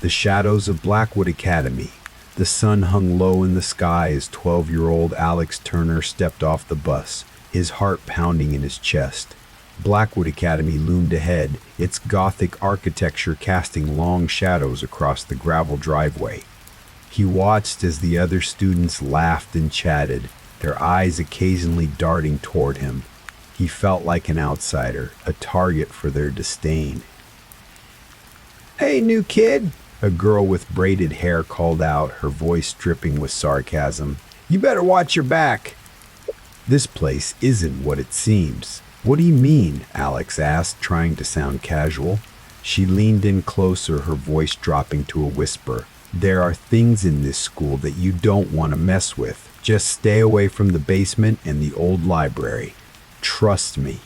The shadows of Blackwood Academy. The sun hung low in the sky as 12-year-old Alex Turner stepped off the bus, his heart pounding in his chest. Blackwood Academy loomed ahead, its Gothic architecture casting long shadows across the gravel driveway. He watched as the other students laughed and chatted, their eyes occasionally darting toward him. He felt like an outsider, a target for their disdain. "Hey, new kid," a girl with braided hair called out, her voice dripping with sarcasm. "You better watch your back." "This place isn't what it seems." "What do you mean?" Alex asked, trying to sound casual. She leaned in closer, her voice dropping to a whisper. "There are things in this school that you don't want to mess with. Just stay away from the basement and the old library. Trust me."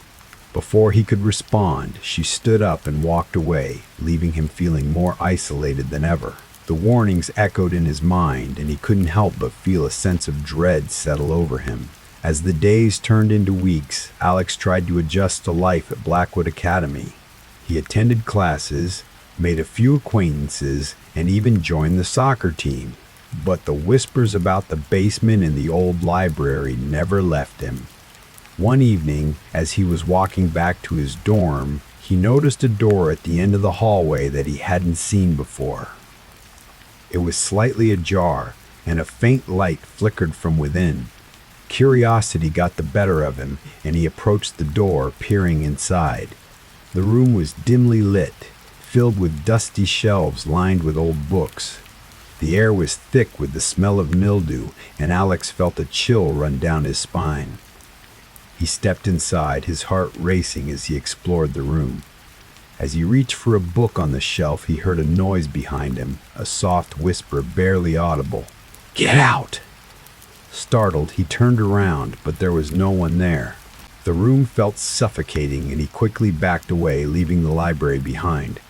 Before he could respond, she stood up and walked away, leaving him feeling more isolated than ever. The warnings echoed in his mind, and he couldn't help but feel a sense of dread settle over him. As the days turned into weeks, Alex tried to adjust to life at Blackwood Academy. He attended classes, made a few acquaintances, and even joined the soccer team. But the whispers about the basement and the old library never left him. One evening, as he was walking back to his dorm, he noticed a door at the end of the hallway that he hadn't seen before. It was slightly ajar, and a faint light flickered from within. Curiosity got the better of him, and he approached the door, peering inside. The room was dimly lit, filled with dusty shelves lined with old books. The air was thick with the smell of mildew, and Alex felt a chill run down his spine. He stepped inside, his heart racing as he explored the room. As he reached for a book on the shelf, he heard a noise behind him, a soft whisper barely audible. "Get out!" Startled, he turned around, but there was no one there. The room felt suffocating, and he quickly backed away, leaving the library behind.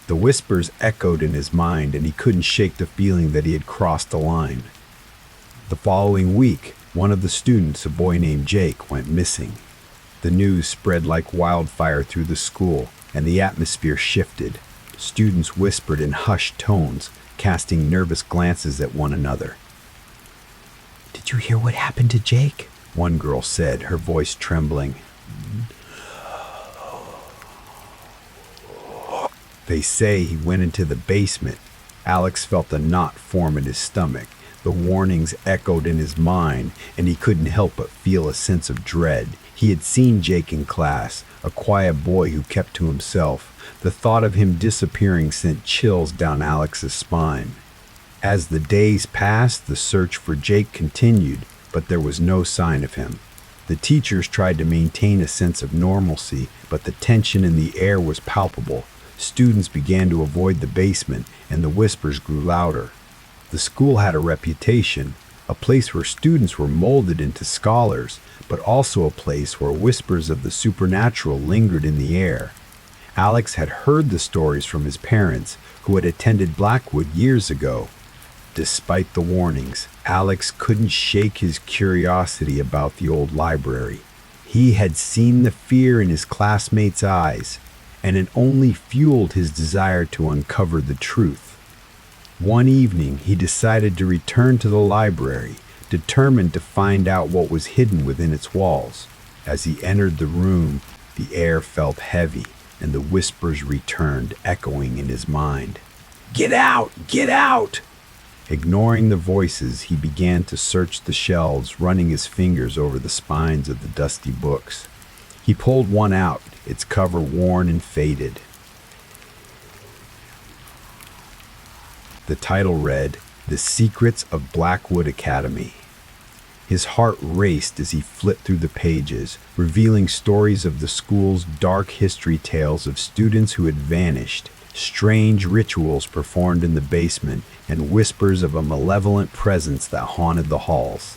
The whispers echoed in his mind, and he couldn't shake the feeling that he had crossed a line. The following week, one of the students, a boy named Jake, went missing. The news spread like wildfire through the school, and the atmosphere shifted. Students whispered in hushed tones, casting nervous glances at one another. "Did you hear what happened to Jake?" one girl said, her voice trembling. "They say he went into the basement." Alex felt a knot form in his stomach. The warnings echoed in his mind, and he couldn't help but feel a sense of dread. He had seen Jake in class, a quiet boy who kept to himself. The thought of him disappearing sent chills down Alex's spine. As the days passed, the search for Jake continued, but there was no sign of him. The teachers tried to maintain a sense of normalcy, but the tension in the air was palpable. Students began to avoid the basement, and the whispers grew louder. The school had a reputation, a place where students were molded into scholars, but also a place where whispers of the supernatural lingered in the air. Alex had heard the stories from his parents, who had attended Blackwood years ago. Despite the warnings, Alex couldn't shake his curiosity about the old library. He had seen the fear in his classmates' eyes, and it only fueled his desire to uncover the truth. One evening, he decided to return to the library, determined to find out what was hidden within its walls. As he entered the room, the air felt heavy, and the whispers returned, echoing in his mind. "Get out! Get out!" Ignoring the voices, he began to search the shelves, running his fingers over the spines of the dusty books. He pulled one out, its cover worn and faded. The title read, "The Secrets of Blackwood Academy." His heart raced as he flipped through the pages, revealing stories of the school's dark history, tales of students who had vanished, strange rituals performed in the basement, and whispers of a malevolent presence that haunted the halls.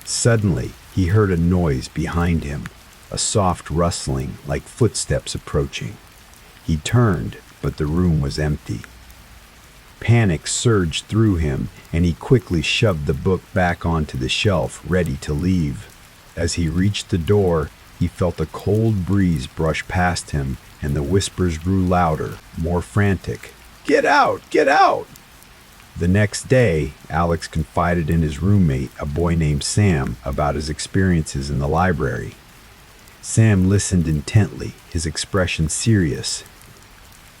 Suddenly, he heard a noise behind him, a soft rustling like footsteps approaching. He turned, but the room was empty. Panic surged through him, and he quickly shoved the book back onto the shelf, ready to leave. As he reached the door, he felt a cold breeze brush past him, and the whispers grew louder, more frantic. Get out! Get out! The next day, Alex confided in his roommate, a boy named Sam, about his experiences in the library. Sam listened intently, his expression serious.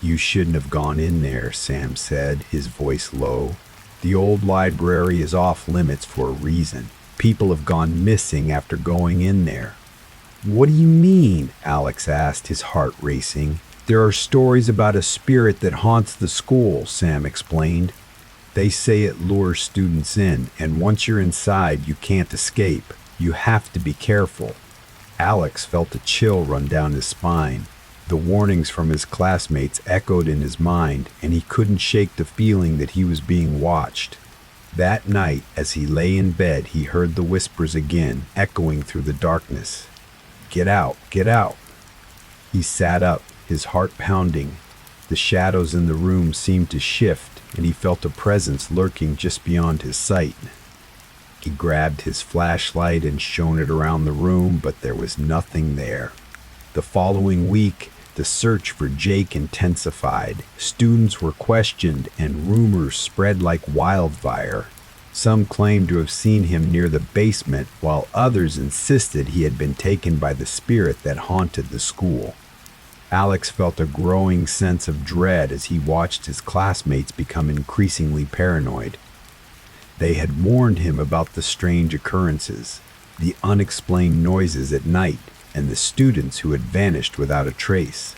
"You shouldn't have gone in there," Sam said, his voice low. "The old library is off limits for a reason. People have gone missing after going in there." "What do you mean?" Alex asked, his heart racing. "There are stories about a spirit that haunts the school," Sam explained. "They say it lures students in, and once you're inside, you can't escape. You have to be careful." Alex felt a chill run down his spine. The warnings from his classmates echoed in his mind, and he couldn't shake the feeling that he was being watched. That night, as he lay in bed, he heard the whispers again, echoing through the darkness. "Get out, get out." He sat up, his heart pounding. The shadows in the room seemed to shift, and he felt a presence lurking just beyond his sight. He grabbed his flashlight and shone it around the room, but there was nothing there. The following week, the search for Jake intensified. Students were questioned, and rumors spread like wildfire. Some claimed to have seen him near the basement, while others insisted he had been taken by the spirit that haunted the school. Alex felt a growing sense of dread as he watched his classmates become increasingly paranoid. They had warned him about the strange occurrences, the unexplained noises at night, and the students who had vanished without a trace.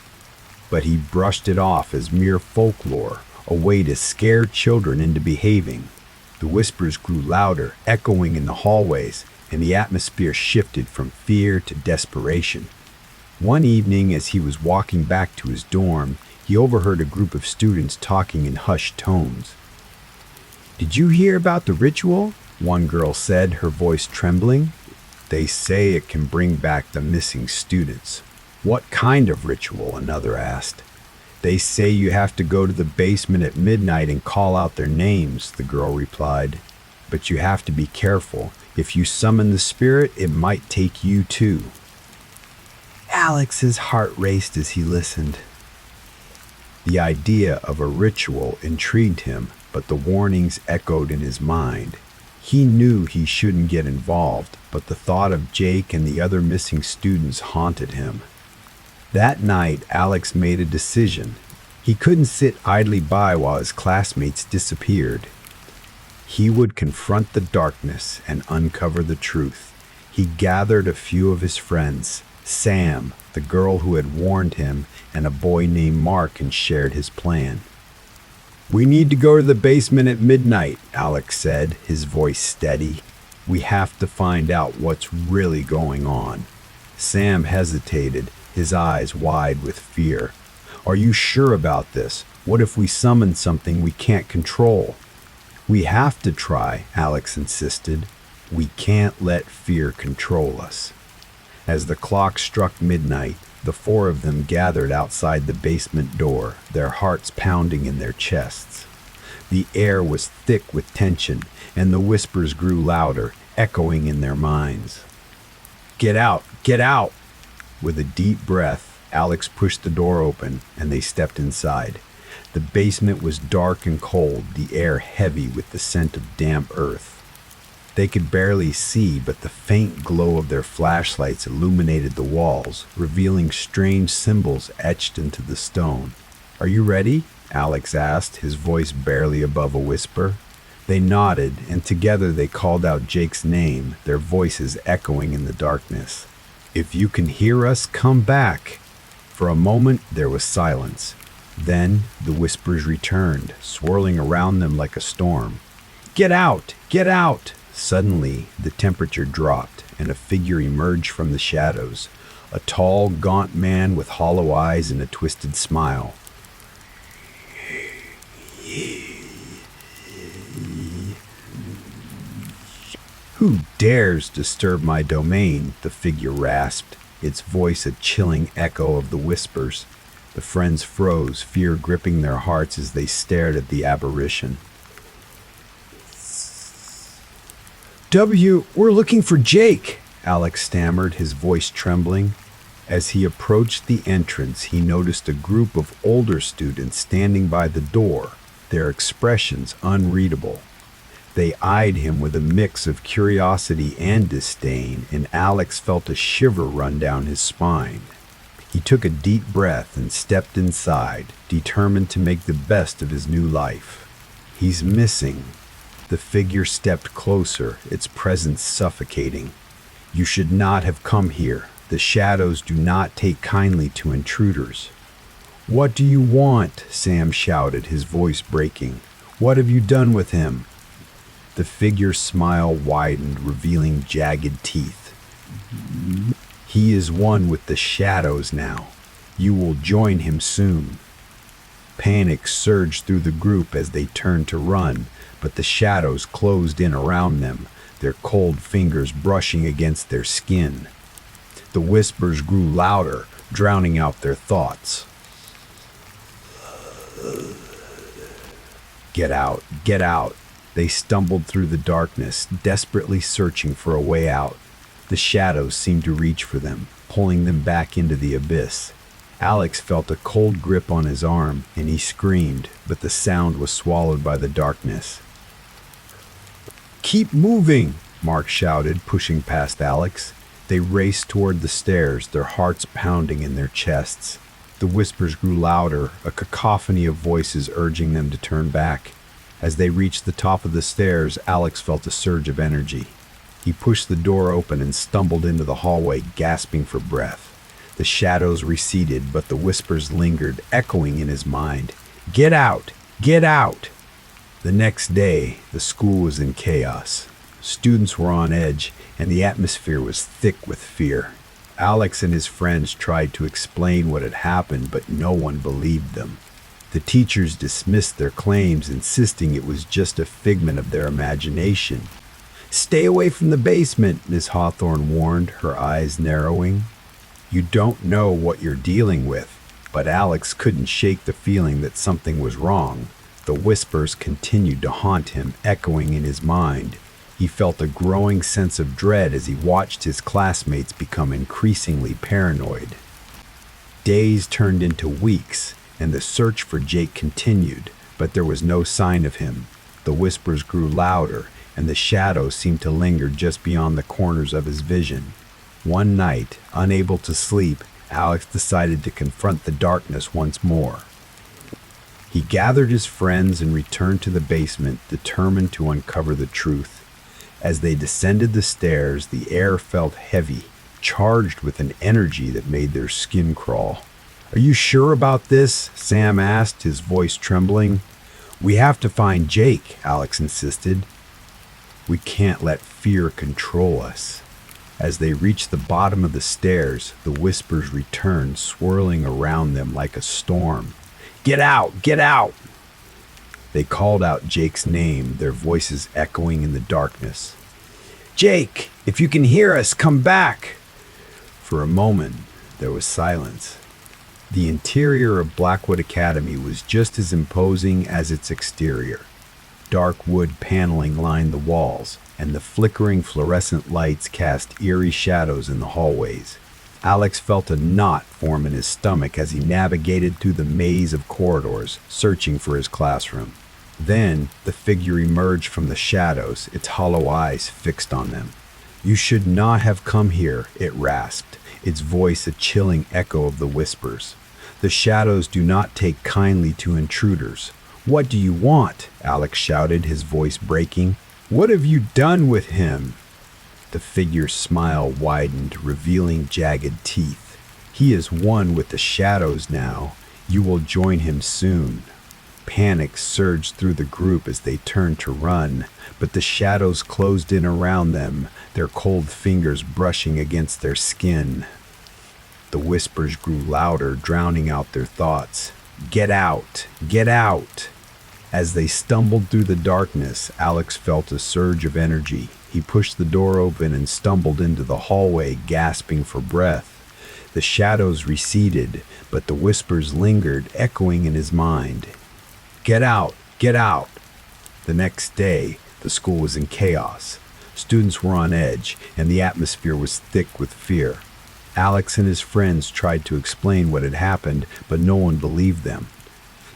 But he brushed it off as mere folklore, a way to scare children into behaving. The whispers grew louder, echoing in the hallways, and the atmosphere shifted from fear to desperation. One evening, as he was walking back to his dorm, he overheard a group of students talking in hushed tones. "Did you hear about the ritual?" one girl said, her voice trembling. "They say it can bring back the missing students." "What kind of ritual?" another asked. "They say you have to go to the basement at midnight and call out their names," the girl replied. "But you have to be careful. If you summon the spirit, it might take you too." Alex's heart raced as he listened. The idea of a ritual intrigued him, but the warnings echoed in his mind. He knew he shouldn't get involved, but the thought of Jake and the other missing students haunted him. That night, Alex made a decision. He couldn't sit idly by while his classmates disappeared. He would confront the darkness and uncover the truth. He gathered a few of his friends, Sam, the girl who had warned him, and a boy named Mark, and shared his plan. "We need to go to the basement at midnight," Alex said, his voice steady. "We have to find out what's really going on." Sam hesitated, his eyes wide with fear. "Are you sure about this? What if we summon something we can't control?" "We have to try," Alex insisted. "We can't let fear control us." As the clock struck midnight, the four of them gathered outside the basement door, their hearts pounding in their chests. The air was thick with tension, and the whispers grew louder, echoing in their minds. "Get out! Get out!" With a deep breath, Alex pushed the door open, and they stepped inside. The basement was dark and cold, the air heavy with the scent of damp earth. They could barely see, but the faint glow of their flashlights illuminated the walls, revealing strange symbols etched into the stone. "Are you ready?" Alex asked, his voice barely above a whisper. They nodded, and together they called out Jake's name, their voices echoing in the darkness. "If you can hear us, come back." For a moment, there was silence. Then the whispers returned, swirling around them like a storm. "Get out! Get out!" Suddenly, the temperature dropped, and a figure emerged from the shadows, a tall, gaunt man with hollow eyes and a twisted smile. "Who dares disturb my domain?" the figure rasped, its voice a chilling echo of the whispers. The friends froze, fear gripping their hearts as they stared at the apparition. "We're looking for Jake," Alex stammered, his voice trembling. As he approached the entrance, he noticed a group of older students standing by the door, their expressions unreadable. They eyed him with a mix of curiosity and disdain, and Alex felt a shiver run down his spine. He took a deep breath and stepped inside, determined to make the best of his new life. "He's missing." The figure stepped closer, its presence suffocating. "You should not have come here. The shadows do not take kindly to intruders." "What do you want?" Sam shouted, his voice breaking. "What have you done with him?" The figure's smile widened, revealing jagged teeth. "He is one with the shadows now. You will join him soon." Panic surged through the group as they turned to run, but the shadows closed in around them, their cold fingers brushing against their skin. The whispers grew louder, drowning out their thoughts. "Get out, get out." They stumbled through the darkness, desperately searching for a way out. The shadows seemed to reach for them, pulling them back into the abyss. Alex felt a cold grip on his arm, and he screamed, but the sound was swallowed by the darkness. "Keep moving!" Mark shouted, pushing past Alex. They raced toward the stairs, their hearts pounding in their chests. The whispers grew louder, a cacophony of voices urging them to turn back. As they reached the top of the stairs, Alex felt a surge of energy. He pushed the door open and stumbled into the hallway, gasping for breath. The shadows receded, but the whispers lingered, echoing in his mind. "Get out! Get out!" The next day, the school was in chaos. Students were on edge, and the atmosphere was thick with fear. Alex and his friends tried to explain what had happened, but no one believed them. The teachers dismissed their claims, insisting it was just a figment of their imagination. "Stay away from the basement," Miss Hawthorne warned, her eyes narrowing. "You don't know what you're dealing with." But Alex couldn't shake the feeling that something was wrong. The whispers continued to haunt him, echoing in his mind. He felt a growing sense of dread as he watched his classmates become increasingly paranoid. Days turned into weeks, and the search for Jake continued, but there was no sign of him. The whispers grew louder, and the shadows seemed to linger just beyond the corners of his vision. One night, unable to sleep, Alex decided to confront the darkness once more. He gathered his friends and returned to the basement, determined to uncover the truth. As they descended the stairs, the air felt heavy, charged with an energy that made their skin crawl. "Are you sure about this?" Sam asked, his voice trembling. "We have to find Jake," Alex insisted. "We can't let fear control us." As they reached the bottom of the stairs, the whispers returned, swirling around them like a storm. "Get out! Get out!" They called out Jake's name, their voices echoing in the darkness. "Jake, if you can hear us, come back!" For a moment, there was silence. The interior of Blackwood Academy was just as imposing as its exterior. Dark wood paneling lined the walls, and the flickering fluorescent lights cast eerie shadows in the hallways. Alex felt a knot form in his stomach as he navigated through the maze of corridors, searching for his classroom. Then, the figure emerged from the shadows, its hollow eyes fixed on them. "You should not have come here," it rasped, its voice a chilling echo of the whispers. "The shadows do not take kindly to intruders." "What do you want?" Alex shouted, his voice breaking. "What have you done with him?" The figure's smile widened, revealing jagged teeth. "He is one with the shadows now. You will join him soon." Panic surged through the group as they turned to run, but the shadows closed in around them, their cold fingers brushing against their skin. The whispers grew louder, drowning out their thoughts. "Get out! Get out!" As they stumbled through the darkness, Alex felt a surge of energy. He pushed the door open and stumbled into the hallway, gasping for breath. The shadows receded, but the whispers lingered, echoing in his mind. "Get out! Get out!" The next day, the school was in chaos. Students were on edge, and the atmosphere was thick with fear. Alex and his friends tried to explain what had happened, but no one believed them.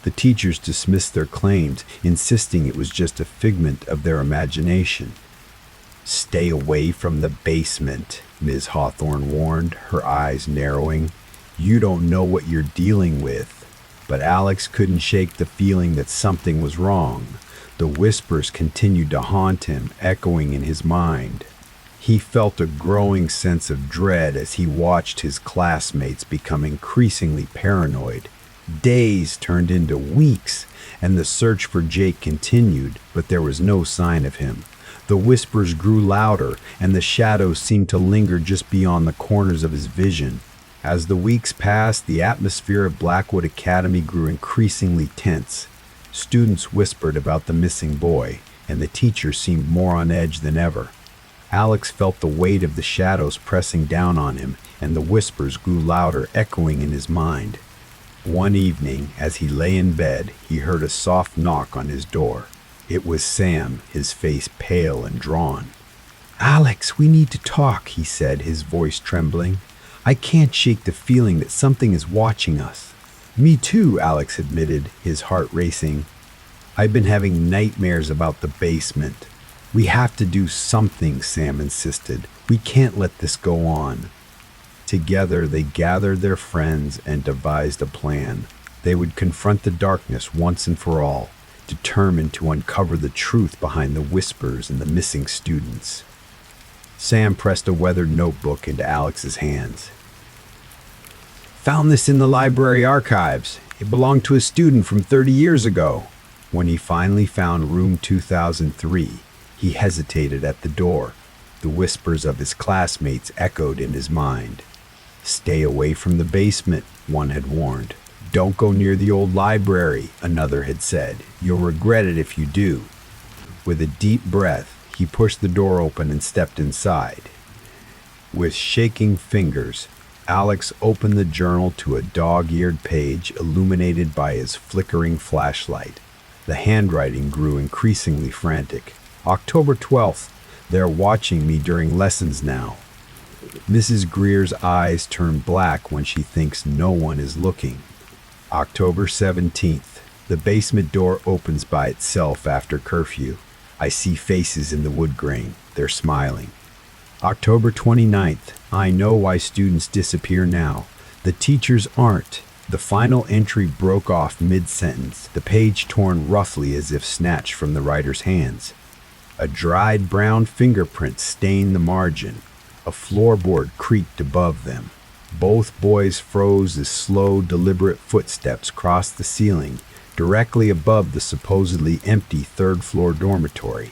The teachers dismissed their claims, insisting it was just a figment of their imagination. "Stay away from the basement," Ms. Hawthorne warned, her eyes narrowing. "You don't know what you're dealing with." But Alex couldn't shake the feeling that something was wrong. The whispers continued to haunt him, echoing in his mind. He felt a growing sense of dread as he watched his classmates become increasingly paranoid. Days turned into weeks, and the search for Jake continued, but there was no sign of him. The whispers grew louder, and the shadows seemed to linger just beyond the corners of his vision. As the weeks passed, the atmosphere of Blackwood Academy grew increasingly tense. Students whispered about the missing boy, and the teachers seemed more on edge than ever. Alex felt the weight of the shadows pressing down on him, and the whispers grew louder, echoing in his mind. One evening, as he lay in bed, he heard a soft knock on his door. It was Sam, his face pale and drawn. "Alex, we need to talk," he said, his voice trembling. "I can't shake the feeling that something is watching us." "Me too," Alex admitted, his heart racing. "I've been having nightmares about the basement." "We have to do something," Sam insisted. "We can't let this go on." Together, they gathered their friends and devised a plan. They would confront the darkness once and for all, determined to uncover the truth behind the whispers and the missing students. Sam pressed a weathered notebook into Alex's hands. "Found this in the library archives. It belonged to a student from 30 years ago." When he finally found room 2003, he hesitated at the door. The whispers of his classmates echoed in his mind. "Stay away from the basement," one had warned. "Don't go near the old library," another had said. "You'll regret it if you do." With a deep breath, he pushed the door open and stepped inside. With shaking fingers, Alex opened the journal to a dog-eared page illuminated by his flickering flashlight. The handwriting grew increasingly frantic. "October 12th. They're watching me during lessons now." Mrs. Greer's eyes turn black when she thinks no one is looking. "October 17th. The basement door opens by itself after curfew. I see faces in the wood grain. They're smiling." "October 29th. I know why students disappear now. The teachers aren't." The final entry broke off mid-sentence, the page torn roughly as if snatched from the writer's hands. A dried brown fingerprint stained the margin. A floorboard creaked above them. Both boys froze as slow, deliberate footsteps crossed the ceiling, directly above the supposedly empty third-floor dormitory.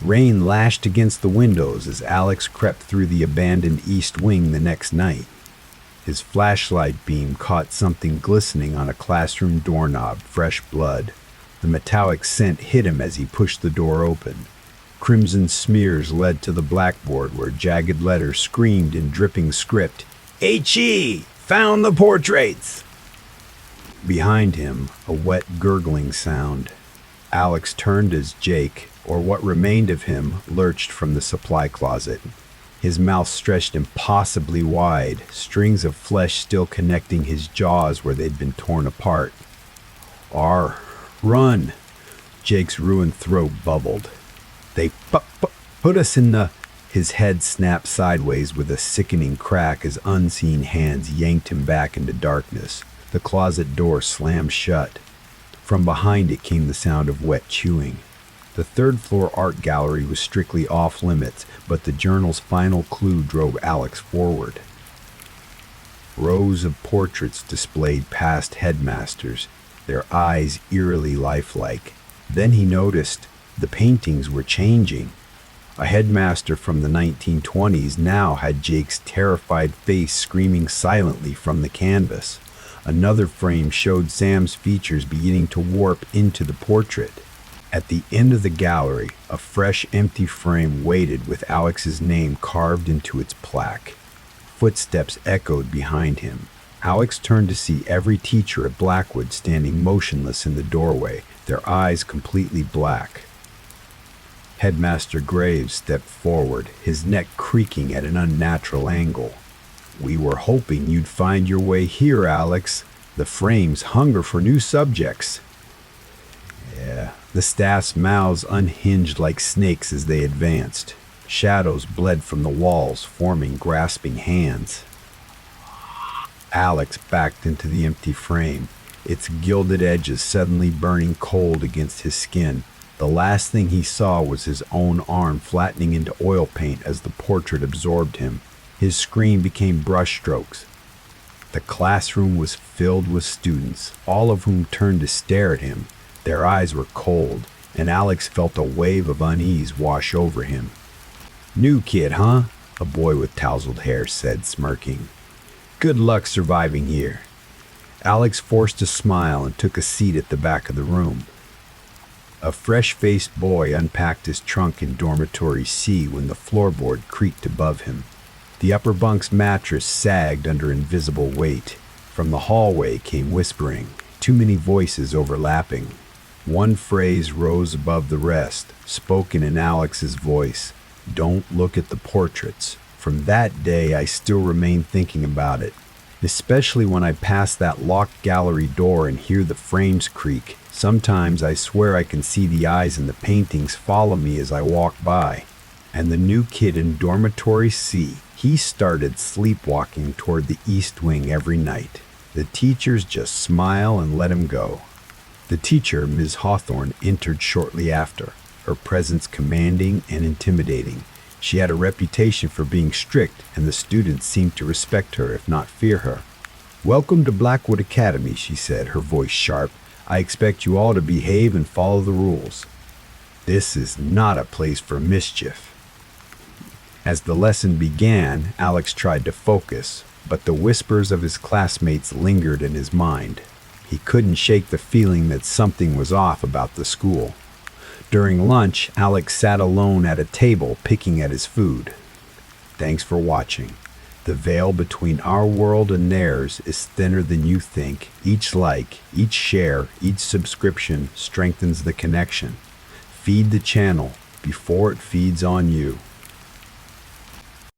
Rain lashed against the windows as Alex crept through the abandoned east wing the next night. His flashlight beam caught something glistening on a classroom doorknob, fresh blood. The metallic scent hit him as he pushed the door open. Crimson smears led to the blackboard where jagged letters screamed in dripping script, "H.E. Found the portraits!" Behind him, a wet gurgling sound. Alex turned as Jake, or what remained of him, lurched from the supply closet. His mouth stretched impossibly wide, strings of flesh still connecting his jaws where they'd been torn apart. Run!" Jake's ruined throat bubbled. "They put us in the..." His head snapped sideways with a sickening crack as unseen hands yanked him back into darkness. The closet door slammed shut. From behind it came the sound of wet chewing. The third-floor art gallery was strictly off-limits, but the journal's final clue drove Alex forward. Rows of portraits displayed past headmasters, their eyes eerily lifelike. Then he noticed the paintings were changing. A headmaster from the 1920s now had Jake's terrified face screaming silently from the canvas. Another frame showed Sam's features beginning to warp into the portrait. At the end of the gallery, a fresh, empty frame waited with Alex's name carved into its plaque. Footsteps echoed behind him. Alex turned to see every teacher at Blackwood standing motionless in the doorway, their eyes completely black. Headmaster Graves stepped forward, his neck creaking at an unnatural angle. We were hoping you'd find your way here, Alex. The frames hunger for new subjects. Yeah, the staff's mouths unhinged like snakes as they advanced. Shadows bled from the walls, forming grasping hands. Alex backed into the empty frame, its gilded edges suddenly burning cold against his skin. The last thing he saw was his own arm flattening into oil paint as the portrait absorbed him. His screen became brushstrokes. The classroom was filled with students, all of whom turned to stare at him. Their eyes were cold, and Alex felt a wave of unease wash over him. "New kid, huh?" a boy with tousled hair said, smirking. "Good luck surviving here." Alex forced a smile and took a seat at the back of the room. A fresh-faced boy unpacked his trunk in dormitory C when the floorboard creaked above him. The upper bunk's mattress sagged under invisible weight. From the hallway came whispering, too many voices overlapping. One phrase rose above the rest, spoken in Alex's voice. "Don't look at the portraits." From that day, I still remain thinking about it, especially when I pass that locked gallery door and hear the frames creak. Sometimes I swear I can see the eyes in the paintings follow me as I walk by. And the new kid in dormitory C, he started sleepwalking toward the east wing every night. The teachers just smile and let him go. The teacher, Ms. Hawthorne, entered shortly after, her presence commanding and intimidating. She had a reputation for being strict, and the students seemed to respect her, if not fear her. "Welcome to Blackwood Academy," she said, her voice sharp. "I expect you all to behave and follow the rules. This is not a place for mischief." As the lesson began, Alex tried to focus, but the whispers of his classmates lingered in his mind. He couldn't shake the feeling that something was off about the school. During lunch, Alex sat alone at a table picking at his food. Thanks for watching. The veil between our world and theirs is thinner than you think. Each like, each share, each subscription strengthens the connection. Feed the channel before it feeds on you.